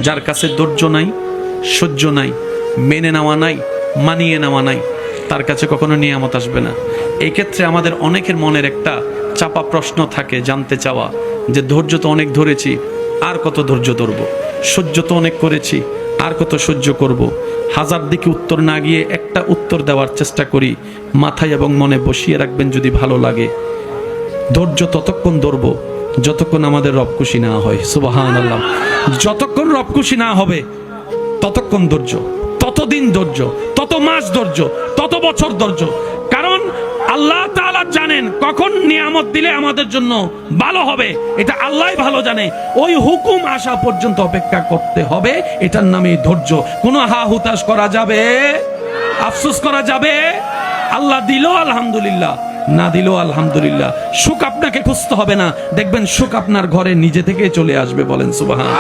যার কাছে ধৈর্য নাই, সহ্য নাই, মেনে নেওয়া নাই, মানিয়ে নেওয়া নাই, তার কাছে কখনো নিয়ামত আসবে না। এই ক্ষেত্রে আমাদের অনেকের মনের একটা চাপা প্রশ্ন থাকে, জানতে চাওয়া যে ধৈর্য তো অনেক ধরেছি, আর কত ধৈর্য ধরবো, সহ্য তো অনেক করেছি, আর কত সহ্য করব। হাজার দিকে উত্তর না গিয়ে একটা উত্তর দেওয়ার চেষ্টা করি, মাথায় এবং মনে বসিয়ে রাখবেন যদি ভালো লাগে। ধৈর্য ততক্ষণ ধরবো যতক্ষণ আমাদের রব খুশি না হয়। সুবহানাল্লাহ। যতক্ষণ রব খুশি না হবে ততক্ষণ ধৈর্য, ততদিন ধৈর্য, তত মাস ধৈর্য, তত বছর ধৈর্য। কারণ আল্লাহ তাআলা জানেন কখন নিয়ামত দিলে আমাদের জন্য ভালো হবে, এটা আল্লাহই ভালো জানে। ওই হুকুম আসা পর্যন্ত অপেক্ষা করতে হবে, এটার নামই ধৈর্য। কোনো হা হুতাশ করা যাবে, আফসোস করা যাবে? আল্লাহ দিল আলহামদুলিল্লাহ, না দিল আলহামদুলিল্লাহ। সুখ আপনাকে খুঁজতে হবে না, দেখবেন সুখ আপনার ঘরে নিজে থেকে চলে আসবে। বলেন সুবহান।